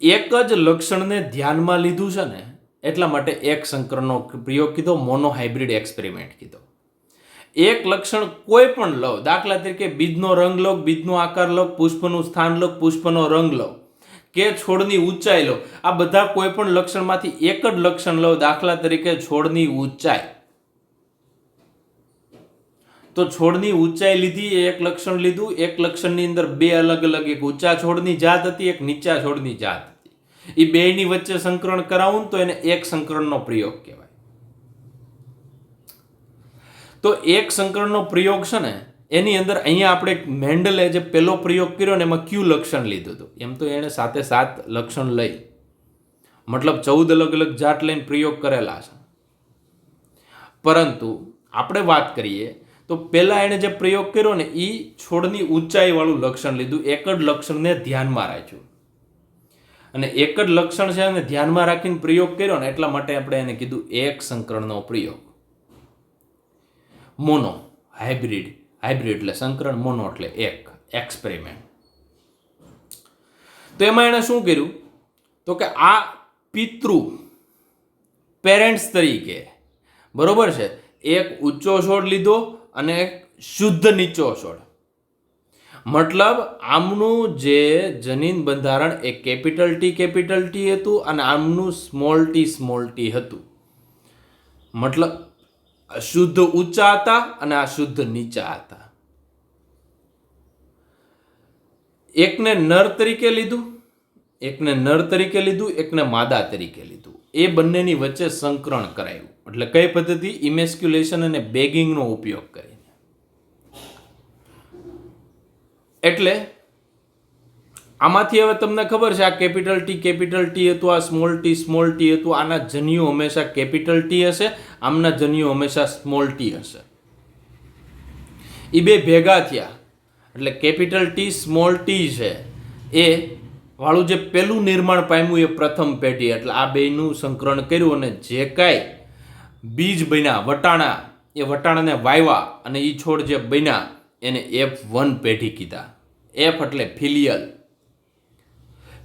એક જ લક્ષણને ધ્યાનમાં લીધું છે ને એટલા માટે એક સંકરણનો પ્રયોગ કીધો, મોનો હાઇબ્રિડ એક્સપેરિમેન્ટ કીધો. એક લક્ષણ કોઈ પણ લો, દાખલા તરીકે બીજનો રંગ લો, બીજનો આકાર લો, પુષ્પનું સ્થાન લો, પુષ્પનો રંગ લો, કે છોડની ઊંચાઈ લો, આ બધા કોઈ પણ લક્ષણમાંથી એક જ લક્ષણ લો, દાખલા તરીકે છોડની ઊંચાઈ. તો છોડની ઊંચાઈ લીધી, એક લક્ષણ લીધું, એક લક્ષણની અંદર બે અલગ અલગ, એક ઊંચા છોડની જાત હતી, એક નીચા છોડની જાત હતી, એ બેની વચ્ચે સંકરણ કરાવું તો એને એક સંકરણનો પ્રયોગ કહેવાય. તો એક સંકરણનો પ્રયોગ છે ને એની અંદર અહીંયા આપણે મેન્ડલે જે પહેલો પ્રયોગ કર્યો ને એમાં ક્યુ લક્ષણ લીધું હતું. એમ તો એણે 7 લક્ષણ લઈ, મતલબ 14 અલગ અલગ જાત લઈને પ્રયોગ કરેલા છે. પરંતુ આપણે વાત કરીએ તો પહેલા એણે જે પ્રયોગ કર્યો ને એ છોડની ઊંચાઈ વાળું લક્ષણ લીધું, એક જ લક્ષણને ધ્યાનમાં રાખ્યું, અને એક જ લક્ષણ છે એને ધ્યાનમાં રાખીને પ્રયોગ કર્યો ને એટલા માટે આપણે એને કીધું એક સંકરણનો પ્રયોગ. મોનો હાઇબ્રિડ એટલે સંકરણ, મોનો એટલે એક, એક્સપેરિમેન્ટ. તો એમાં એણે શું કર્યું? તો કે આ પિતૃ પેરેન્ટ્સ તરીકે બરોબર છે, એક ઊંચો છોડ લીધો અને એક શુદ્ધ નીચો છોડ. મતલબ આમનું જે જનીન બંધારણ એ કેપિટલ ટી હતું અને આમનું સ્મોલ ટી હતું. મતલબ શુદ્ધ ઊંચા હતા અને આ શુદ્ધ નીચા હતા. એકને નર તરીકે લીધું, એકને માદા તરીકે લીધું. એ બંનેની વચ્ચે સંકરણ કરાયું. એટલે કઈ પદ્ધતિ? ઇમેસ્ક્યુલેશન અને બેગિંગનો ઉપયોગ કરીને. એટલે આમાંથી હવે તમને ખબર છે આ કેપિટલ ટી હતું, આ સ્મોલ ટી હતું. આના જન્યુ હંમેશા કેપિટલ ટી હશે, આમના જન્યુ હંમેશા સ્મોલ ટી હશે. એ બે ભેગા થયા એટલે કેપિટલ ટી સ્મોલ ટી છે એ વાળું જે પહેલું નિર્માણ પામ્યું એ પ્રથમ પેઢી. એટલે આ બેનું સંકરણ કર્યું અને જે કાંઈ બીજ બન્યા વટાણા, એ વટાણાને વાવ્યા અને એ છોડ જે બન્યા એને F1 પેઢી કીધા. F એટલે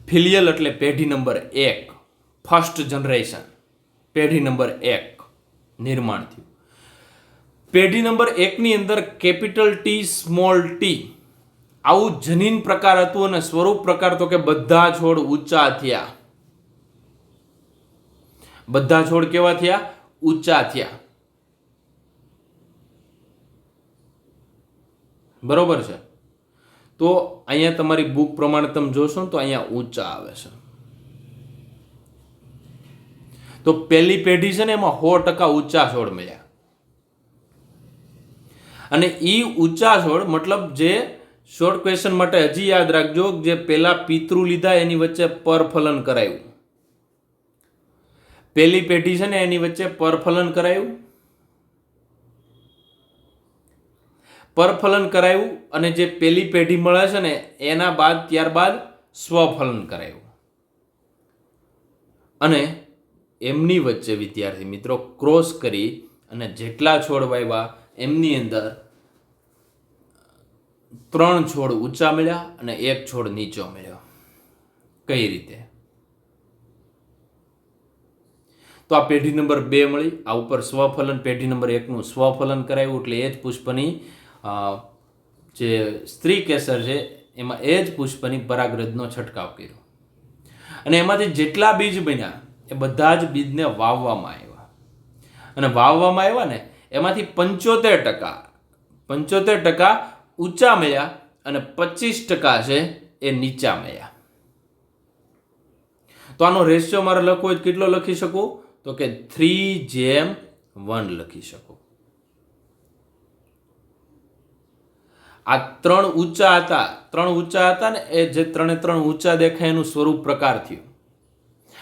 ફિલિયલ એટલે પેઢી નંબર 1, ફર્સ્ટ જનરેશન, પેઢી નંબર 1 નિર્માણ થયું. પેઢી નંબર 1 ની અંદર કેપિટલ ટી સ્મોલ ટી આવું જનીન પ્રકાર હતું અને સ્વરૂપ પ્રકાર તો કે બધા છોડ ઊંચા થયા. બધા છોડ કેવા થયા? ઊંચા થયા. બરોબર છે. તો અહીંયા તમારી બુક પ્રમાણે તમે જોશો તો અહીંયા ઊંચા આવે છે. તો પહેલી પેઢી છે ને એમાં 100% ઊંચા છોડ મળ્યા. અને એ ઊંચા છોડ મતલબ જે શોર્ટ ક્વેશ્ચન માટે હજી યાદ રાખજો, જે પેલા પિતૃ લીધા એની વચ્ચે પરફલન કરાયું. પહેલી પેઢી છે ને એની વચ્ચે પરફલન કરાયું, અને જે પહેલી પેઢી મળે છે ને એના બાદ ત્યારબાદ સ્વફલન કરાયું, અને એમની વચ્ચે વિદ્યાર્થી મિત્રો ક્રોસ કરી અને જેટલા છોડ વાવ્યા એમની અંદર 3 છોડ ઊંચા મળ્યા અને 1 છોડ નીચો મળ્યો. કઈ રીતે? તો આ પેઢી નંબર 2 મળી, આ ઉપર સ્વફલન પેઢી નંબર 1નું સ્વફલન કરાયું, એટલે એ જ પુષ્પની જે સ્ત્રી કેસર છે એમાં એ જ પુષ્પની પરાગરજનો છંટકાવ કર્યો, અને એમાંથી જેટલા બીજ બન્યા એ બધા જ બીજને વાવવામાં આવ્યા, અને વાવવામાં આવ્યા ને એમાંથી 75% ઊંચા મળ્યા અને 25% છે એ નીચા મળ્યા. તો આનો રેશિયો મારે લખવો હોય કેટલો લખી શકું? તો કે 3:1 લખી શકું. આ 3 ઊંચા હતા ને એ જે 3 ઊંચા દેખાય એનું સ્વરૂપ પ્રકાર થયું,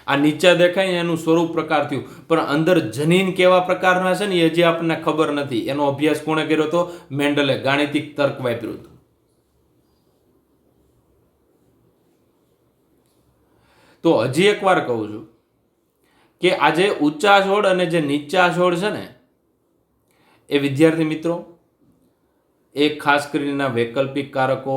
આ નીચા દેખાય એનું સ્વરૂપ પ્રકાર થયું, પણ અંદર જનીન કેવા પ્રકારના છે ને એ હજી આપણને ખબર નથી. એનો અભ્યાસ કોણે કર્યો હતો? મેન્ડલે ગાણિતિક તર્ક વાપર્યું હતું. તો હજી એકવાર કહું છું કે આ જે ઊંચા છોડ અને જે નીચા છોડ છે ને એ વિદ્યાર્થી મિત્રો એ ખાસ કરીને વૈકલ્પિક કારકો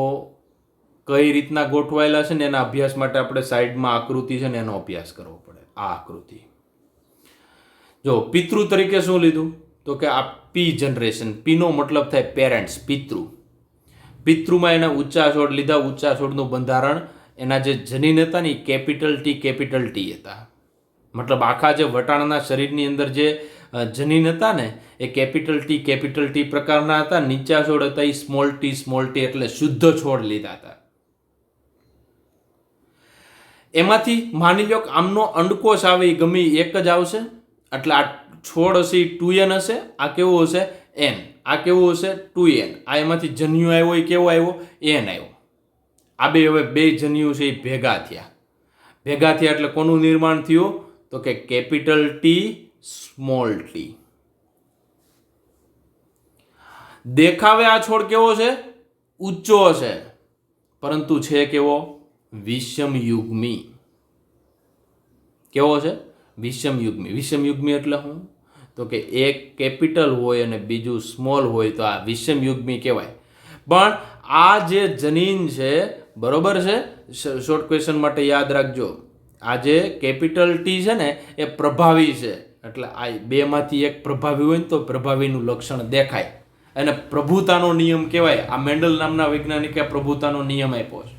કઈ રીતના ગોઠવાયેલા છે ને એના અભ્યાસ માટે આપણે સાઈડમાં આકૃતિ છે ને એનો અભ્યાસ કરવો પડે. આ આકૃતિ જો પિતૃ તરીકે શું લીધું? તો કે આ પી જનરેશન, પીનો મતલબ થાય પેરેન્ટ્સ, પિતૃમાં એના ઊંચા છોડ લીધા. ઊંચા છોડનું બંધારણ એના જે જનીન હતા ને કેપિટલ ટી હતા, મતલબ આખા જે વટાણાના શરીરની અંદર જે જનીન હતા ને એ કેપિટલ ટી પ્રકારના હતા. નીચા છોડ હતા એ સ્મોલ ટી એટલે શુદ્ધ છોડ લીધા હતા. એમાંથી માની લો કે આમનો અંડકોશ આવે એ ગમે એક જ આવશે, એટલે આ છોડ હશે એ 2n હશે, આ કેવું હશે n, આ કેવું હશે 2n, આ એમાંથી જન્યુ આવ્યો એ કેવો આવ્યો n આવ્યો. આ બે જન્યુ છે એ ભેગા થયા એટલે કોનું નિર્માણ થયું? તો કે કેપિટલ ટી સ્મોલ ટી. દેખાવે આ છોડ કેવો છે? ઊંચો છે, પરંતુ છે કેવો? વિષમયુગ્મી. કેવો છે? વિષમયુગ્મી એટલે શું? તો કે એક કેપિટલ હોય અને બીજું સ્મોલ હોય તો આ વિષમયુગ્મી કહેવાય. પણ આ જે જનીન છે, બરોબર છે, શોર્ટ ક્વેશ્ચન માટે યાદ રાખજો, આ જે કેપિટલ ટી છે ને એ પ્રભાવી છે, એટલે આ બેમાંથી એક પ્રભાવી હોય ને તો પ્રભાવીનું લક્ષણ દેખાય, અને પ્રભુતાનો નિયમ કહેવાય. આ મેન્ડલ નામના વૈજ્ઞાનિકે પ્રભુતાનો નિયમ આપ્યો છે.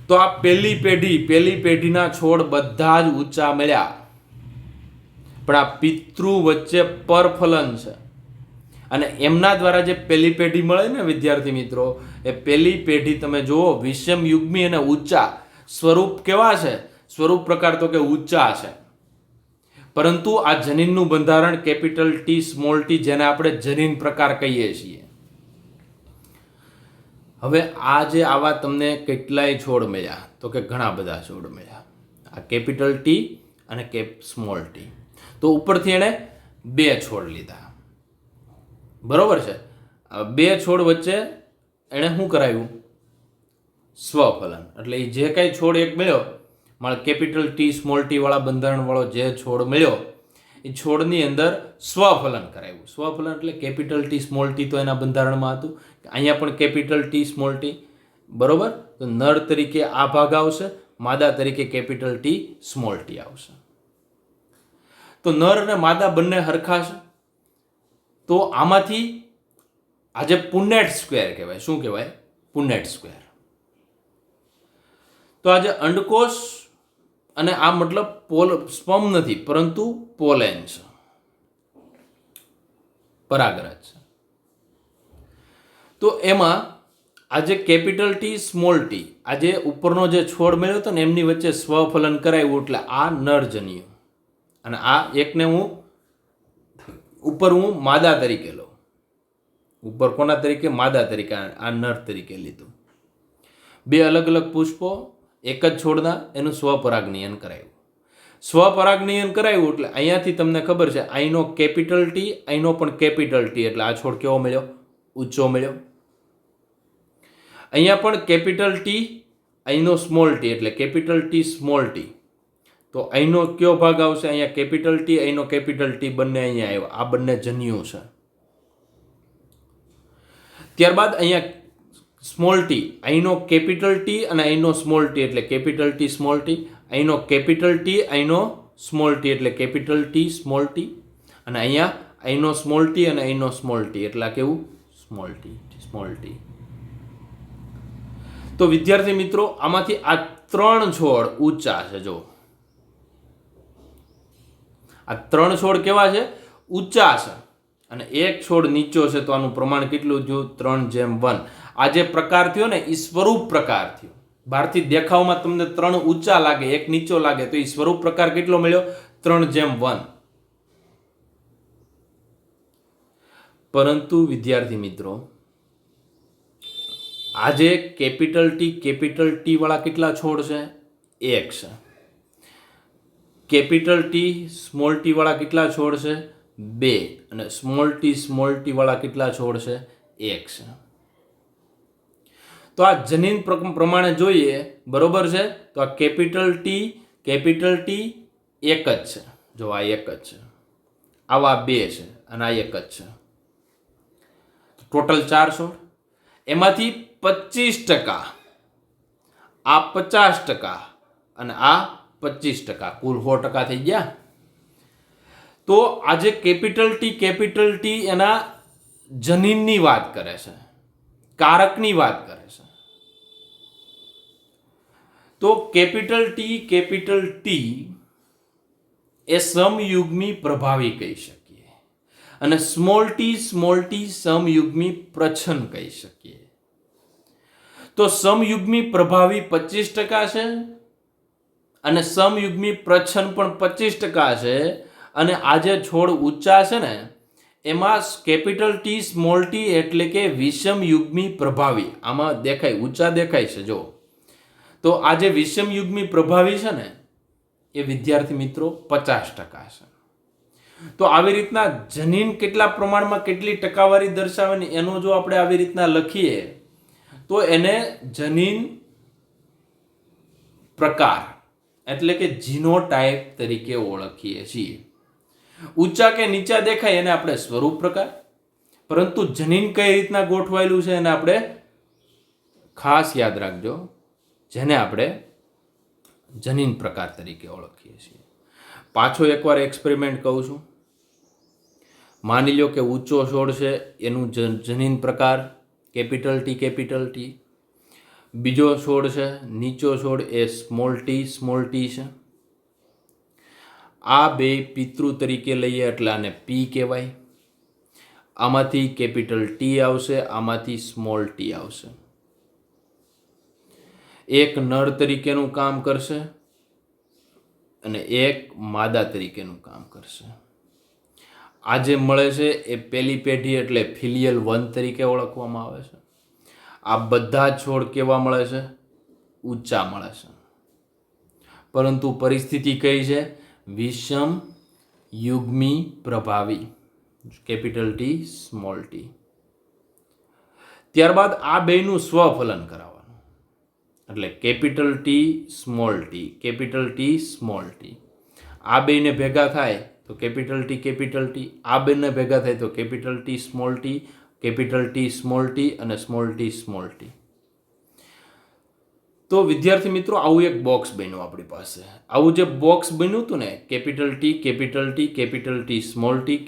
તો આ પહેલી પેઢીના છોડ બધા જ ઊંચા મળ્યા, પણ આ પિતૃ વચ્ચે પરફલન છે, અને એમના દ્વારા જે પહેલી પેઢી મળે ને વિદ્યાર્થી મિત્રો, એ પહેલી પેઢી તમે જુઓ વિષમયુગ્મી અને ઊંચા. સ્વરૂપ કેવા છે? સ્વરૂપ પ્રકાર તો કે ઊંચા છે, પરંતુ આ જનીનનું બંધારણ કેપિટલ ટી સ્મોલ ટી, જેને આપણે જનીન પ્રકાર કહીએ છીએ. હવે આ જે આવા તમને કેટલાય છોડ મળ્યા? તો કે ઘણા બધા છોડ મળ્યા, આ કેપિટલ ટી અને સ્મોલ ટી. તો ઉપરથી એણે 2 છોડ લીધા, બરોબર છે. 2 છોડ વચ્ચે એણે શું કરાવ્યું? સ્વફલન. એટલે એ જે કાંઈ છોડ એક મળ્યો, મારે કેપિટલ ટી સ્મોલ ટી વાળા બંધારણવાળો જે છોડ મળ્યો એ છોડની અંદર સ્વફલન કરાવ્યું. સ્વફલન એટલે કેપિટલ ટી સ્મોલ ટી તો એના બંધારણમાં હતું, અહીંયા પણ કેપિટલ ટી સ્મોલ ટી, બરોબર. તો નર તરીકે આ ભાગ આવશે, માદા તરીકે કેપિટલ ટી સ્મોલ ટી આવશે. તો નર અને માદા બંને હરખા છે. તો આમાંથી આજે પુનેટ સ્ક્વેર કહેવાય. શું કહેવાય? Punnett square. તો આજે અંડકોષ અને આ મતલબ સ્પર્મ નથી, પરંતુ પોલેન છે, પરાગરજ છે. તો એમાં આજે કેપિટલ ટી સ્મોલ ટી, આજે ઉપરનો જે છોડ મળ્યો હતો ને એમની વચ્ચે સ્વફલન કરાવ્યું, એટલે આ નર જન્યુ, અને આ એકને હું માદા તરીકે લઉં. ઉપર કોના તરીકે? માદા તરીકે. આ નર તરીકે લીધું. 2 અલગ અલગ પુષ્પો એક જ છોડના, એનું સ્વપરાગનયન કરાયું. સ્વપરાગનયન કરાવ્યું એટલે અહીંયાથી તમને ખબર છે અહીંનો કેપિટલ ટી, અહીંનો પણ કેપિટલ ટી, એટલે આ છોડ કેવો મળ્યો? ઊંચો મળ્યો. અહીંયા પણ કેપિટલ ટી, અહીંનો સ્મોલ ટી, એટલે કેપિટલ ટી સ્મોલ ટી. તો અહીંનો કયો ભાગ આવશે? અહીંયા કેપિટલ ટી, અહીંનો કેપિટલ ટી, બંને અહીંયા આવ્યો. આ બંને જન્યુ છે. ત્યારબાદ અહીંયા સ્મોલ ટી, અહીંનો કેપિટલ ટી અને અહીંનો સ્મોલ ટી, એટલે કેપિટલ ટી સ્મોલ ટી. અહીંનો કેપિટલ ટી, અહીંનો સ્મોલ ટી, એટલે કેપિટલ ટી સ્મોલ ટી. અને અહીંનો સ્મોલ ટી અને અહીંનો સ્મોલ ટી, એટલે કેવું? Small T, small T. તો વિદ્યાર્થી મિત્રો, આમાંથી આ 3 છોડ ઊંચા છે. જો આ 3 છોડ કેવા છે? ઊંચા છે. અને એક છોડ નીચો છે. તો આનું પ્રમાણ કેટલું થયું? 3:1. આ જે પ્રકાર થયો ને એ સ્વરૂપ પ્રકાર થયો. બહારથી દેખાવમાં તમને 3 ઊંચા લાગે, એક નીચો લાગે, તો એ સ્વરૂપ પ્રકાર કેટલો મળ્યો? 3:1. પરંતુ વિદ્યાર્થી મિત્રો, આજે કેપિટલ ટી વાળા કેટલા છોડ છે? 1 છે. કેપિટલ ટી સ્મોલ ટી વાળા કેટલા છોડ છે? 2. અને સ્મોલ ટી વાળા કેટલા છોડ છે? 1 છે. તો આ જનીન પ્રમાણે જોઈએ, બરોબર છે. તો આ કેપિટલ ટી 1 જ છે. જો આ 1 જ છે, આવા 2 છે અને આ 1 જ છે. ટોટલ 4 છોડ, એમાંથી 25%, આ 50% અને આ 25%, કુલ 100% થઈ ગયા. તો આજે કેપિટલ ટી એના જનીનની વાત કરે છે, કારકની વાત કરે છે. તો કેપિટલ ટી એ સમયુગ્મી પ્રભાવી કહી શકીએ અને સ્મોલ ટી સમયુગ્મી પ્રચ્છન્ન કહી શકીએ. તો સમયુગ્મી પ્રભાવી 25% છે અને સમયુગ્મી પ્રચ્છન્ન પણ 25% છે. અને આ જે છોડ ઊંચા છે ને, એમાં કેપિટલ ટી સ્મોલ ટી એટલે કે વિષમયુગ્મી પ્રભાવી આમાં દેખાય, ઊંચા દેખાય છે. જો તો આ જે વિષમયુગ્મી પ્રભાવી છે ને, એ વિદ્યાર્થી મિત્રો 50% છે. તો આવી રીતના જનીન કેટલા પ્રમાણમાં કેટલી ટકાવારી દર્શાવે ને એનો જો આપણે આવી રીતના લખીએ તો એને જનીન પ્રકાર એટલે કે જીનોટાઇપ તરીકે ઓળખીએ છીએ. ઊંચા કે નીચા દેખાય એને આપણે સ્વરૂપ પ્રકાર, પરંતુ જનીન કઈ રીતના ગોઠવાયેલું છે એને આપણે ખાસ યાદ રાખજો, જેને આપણે જનીન પ્રકાર તરીકે ઓળખીએ છીએ. પાછો એકવાર એક્સપેરિમેન્ટ કહું છું. માની લો કે ઊંચો છોડ છે એનું જનીન પ્રકાર કેપિટલ ટી. બીજો છોડ છે, નીચો છોડ, એ સ્મોલ ટી છે. આ બે પિતૃ તરીકે લઈએ એટલે આને પી કહેવાય. આમાંથી કેપિટલ ટી આવશે, આમાંથી સ્મોલ ટી આવશે. એક નર તરીકેનું કામ કરશે અને એક માદા તરીકેનું કામ કરશે. આ જે મળે છે એ પહેલી પેઢી એટલે ફિલિયલ 1 તરીકે ઓળખવામાં આવે છે. આ બધા છોડ કેવા મળે છે? ઊંચા મળે છે. પરંતુ પરિસ્થિતિ કઈ છે? વિષમ યુગ્મી પ્રભાવી, કેપિટલ ટી સ્મોલ ટી. ત્યારબાદ આ બેનું સ્વફલન કરાવવાનું, એટલે કેપિટલ ટી સ્મોલ ટી. આ બેને ભેગા થાય તો કેપિટલ ટી. આ બેને ભેગા થાય તો કેપિટલ ટી સ્મોલ ટી અને સ્મોલ ટી. તો વિદ્યાર્થી મિત્રો, આવું એક બોક્સ બન્યું આપણી પાસે. આવું જે બોક્સ બન્યું હતું ને, કેપિટલ ટી સ્મોલ ટી,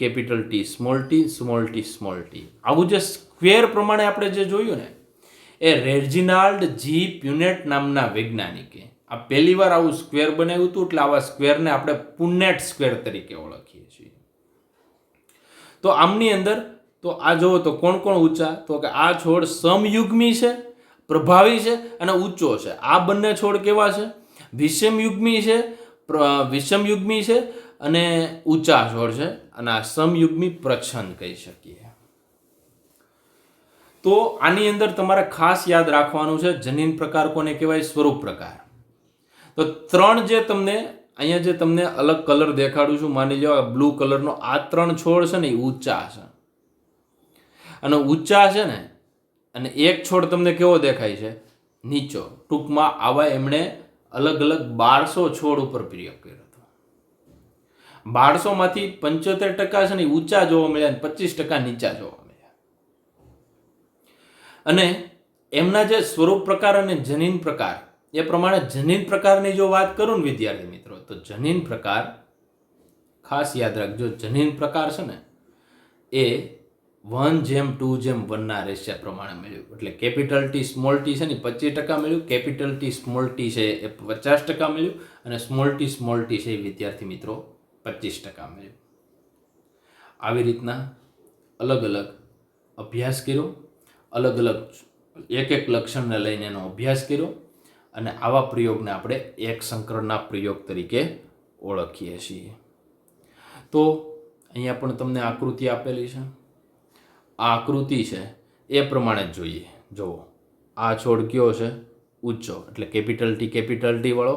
આવું જે સ્ક્વેર પ્રમાણે આપણે જે જોયું ને, એ રેજિનાલ્ડ જી પ્યુનેટ નામના વૈજ્ઞાનિકે આ પહેલી વાર આવું સ્ક્વેર બનાવ્યું હતું. એટલે આવા સ્ક્વેરને આપણે પુનેટ સ્ક્વેર તરીકે ઓળખીએ છીએ. તો આમની અંદર તો આ જોવો તો કોણ કોણ ઊંચા? તો કે આ છોડ સમયુગ્મી છે, પ્રભાવી છે અને ઊંચો છે. આ બંને છોડ કેવા છે? વિષમયુગ્મી છે અને ઊંચા છોડ છે. અને આ સમયુગ્મી પ્રચ્છન્ન કહી શકીએ. તો આની અંદર તમારે ખાસ યાદ રાખવાનું છે, જનીન પ્રકાર કોને કહેવાય? સ્વરૂપ પ્રકાર. તો 3 જે તમને અહીંયા જે તમને અલગ કલર દેખાડું છું, માની લો બ્લુ કલરનો આ 3 છોડ છે ને એ ઊંચા છે, અને ઊંચા છે ને, અને એક છોડ તમને કેવો દેખાય છે? નીચો. ટૂંકમાં આવા એમણે અલગ અલગ 1200 છોડ ઉપર પ્રયોગ કર્યો હતો. 1200માંથી 75% છે ને ઊંચા જોવા મળ્યા અને 25% નીચા જોવા મળ્યા. અને એમના જે સ્વરૂપ પ્રકાર અને જનીન પ્રકાર, એ પ્રમાણે જનીન પ્રકારની જો વાત કરું ને વિદ્યાર્થી મિત્રો, તો જનીન પ્રકાર ખાસ યાદ રાખજો, જનીન પ્રકાર છે ને એ 1:2:1 ના રેશિયા પ્રમાણે મળ્યું. એટલે કેપિટલ ટી સ્મોલ ટી છે ને 25% મળ્યું, કેપિટલ ટી સ્મોલ ટી છે એ 50% મળ્યું, અને સ્મોલ ટી છે એ વિદ્યાર્થી મિત્રો 25% મળ્યું. આવી રીતના અલગ અલગ અભ્યાસ કર્યો, અલગ અલગ એક લક્ષણને લઈને એનો અભ્યાસ કર્યો, અને આવા પ્રયોગને આપણે એક સંકરણના પ્રયોગ તરીકે ઓળખીએ છીએ. તો અહીંયા પણ તમને આકૃતિ આપેલી છે. આ આકૃતિ છે એ પ્રમાણે જ જોઈએ. જુઓ, આ છોડ કયો છે? ઊંચો, એટલે કેપિટલ ટી વાળો.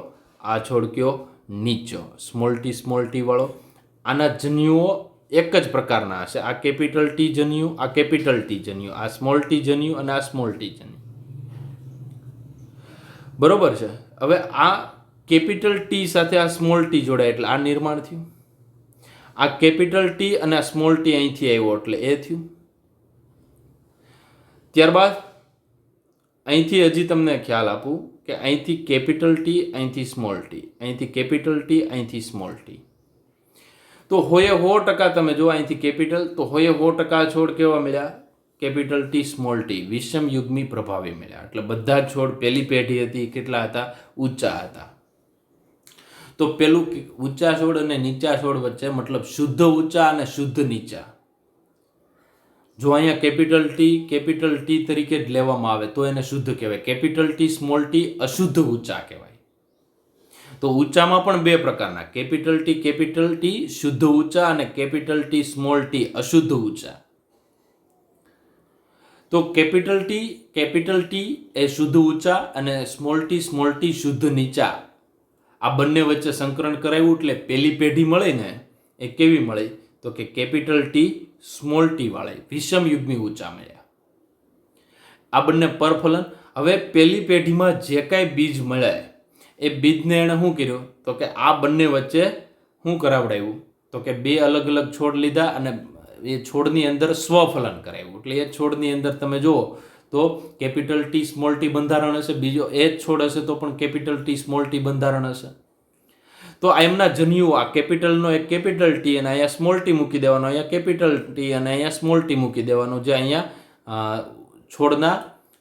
આ છોડ કયો? નીચો, સ્મોલ ટી વાળો. આના જન્યુઓ એક જ પ્રકારના હશે. આ કેપિટલ ટી જન્યુ, આ કેપિટલ ટી જન્યુ, આ સ્મોલ ટી જન્યુ, અને આ સ્મોલ ટી જન્યુ. બરોબર છે. હવે આ કેપિટલ ટી સાથે આ સ્મોલ ટી જોડાય એટલે આ નિર્માણ થયું. આ કેપિટલ ટી અને આ સ્મોલ ટી અહીંથી આવ્યો એટલે એ થયું. ત્યારબાદ અહીંથી હજી તમને ખ્યાલ આપું કે અહીંથી કેપિટલ ટી, અહીંથી સ્મોલ ટી, અહીંથી કેપિટલ ટી, અહીંથી સ્મોલ ટી. તો 100% તમે જો અહીંથી કેપિટલ, તો 100% છોડ કેવા મળ્યા? કેપિટલ ટી સ્મોલ ટી વિષમ યુગ્મી પ્રભાવી મળ્યા. એટલે બધા છોડ પહેલી પેઢી હતી કેટલા હતા? ઊંચા હતા. તો પેલું ઊંચા છોડ અને નીચા છોડ વચ્ચે મતલબ શુદ્ધ ઊંચા અને શુદ્ધ નીચા. જો અહીંયા કેપિટલ ટી તરીકે જ લેવામાં આવે તો એને શુદ્ધ કહેવાય. કેપિટલ ટી સ્મોલ ટી અશુદ્ધ ઊંચા કહેવાય. તો ઊંચામાં પણ બે પ્રકારના, કેપિટલ ટી શુદ્ધ ઊંચા અને કેપિટલ ટી સ્મોલ ટી અશુદ્ધ ઊંચા. તો કેપિટલ ટી એ શુદ્ધ ઊંચા અને સ્મોલ ટી શુદ્ધ નીચા. આ બંને વચ્ચે સંકરણ કરાવ્યું એટલે પહેલી પેઢી મળી ને એ કેવી મળી? તો કે કેપિટલ ટી સ્મોલ ટી વાળી વિષમ યુગ્મી ઊંચા મળ્યા. આ બંને પરફલન. હવે પહેલી પેઢીમાં જે કાંઈ બીજ મળે એ બીજને એણે શું કર્યું? તો કે આ બંને વચ્ચે શું કરાવડાવ્યું? તો કે બે અલગ અલગ છોડ લીધા અને એ છોડની અંદર સ્વફલન કરાવ્યું. એટલે એ છોડની અંદર તમે જુઓ તો કેપિટલ ટી સ્મોલ ટી બંધારણ હશે, બીજો એ જ છોડ હશે તો પણ કેપિટલ ટી સ્મોલ ટી બંધારણ હશે. તો એમના જન્યુઓ, આ કેપિટલનો એક કેપિટલ ટી અને અહીંયા સ્મોલ ટી મૂકી દેવાનો, અહીંયા કેપિટલ ટી અને અહીંયા સ્મોલ ટી મૂકી દેવાનું, જે અહીંયા છોડના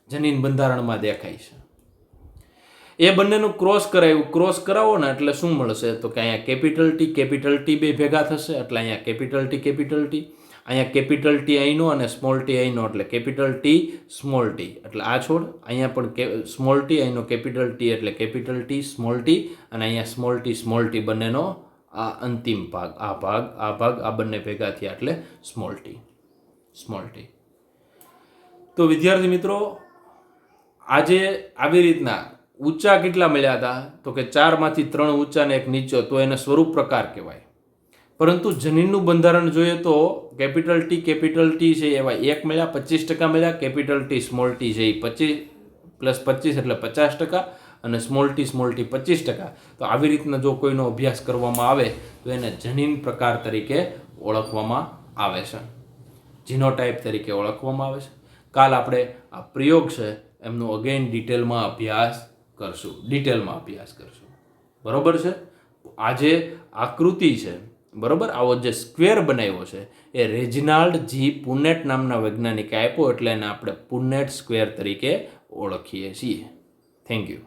જનીન બંધારણમાં દેખાય છે. એ બંનેનું ક્રોસ કરાવ્યું. ક્રોસ કરાવો ને એટલે શું મળશે? તો કે અહીંયા કેપિટલ ટી બે ભેગા થશે એટલે અહીંયા કેપિટલ ટી, અહીંયા કેપિટલ ટી અહીંનો અને સ્મોલ ટી અહીંનો એટલે કેપિટલ ટી સ્મોલ ટી. એટલે આ છોડ, અહીંયા પણ સ્મોલ ટી, અહીંનો કેપિટલ ટી એટલે કેપિટલ ટી સ્મોલ ટી, અને અહીંયા સ્મોલ ટી બંનેનો આ અંતિમ ભાગ, આ બંને ભેગા થયા એટલે સ્મોલ ટી. તો વિદ્યાર્થી મિત્રો, આજે આવી રીતના ઊંચા કેટલા મળ્યા હતા? તો કે 4માંથી 3 ઊંચા ને 1 નીચો, તો એને સ્વરૂપ પ્રકાર કહેવાય. પરંતુ જનીનનું બંધારણ જોઈએ તો કેપિટલ ટી છે એવા 1 મળ્યા, 25% મળ્યા. કેપિટલ ટી સ્મોલ ટી છે એ 25 એટલે 50%, અને સ્મોલ ટી 25%. તો આવી રીતના જો કોઈનો અભ્યાસ કરવામાં આવે તો એને જનીન પ્રકાર તરીકે ઓળખવામાં આવે છે, જીનોટાઈપ તરીકે ઓળખવામાં આવે છે. કાલ આપણે આ પ્રયોગ છે એમનો અગેન ડિટેલમાં અભ્યાસ કરશું. બરોબર છે. આજે આકૃતિ છે, બરોબર, આવો જે સ્ક્વેર બનાવ્યો છે એ રેજિનાલ્ડ જી પુનેટ નામના વૈજ્ઞાનિકે આપ્યો એટલે એને આપણે પુનેટ સ્ક્વેર તરીકે ઓળખીએ છીએ. Thank you.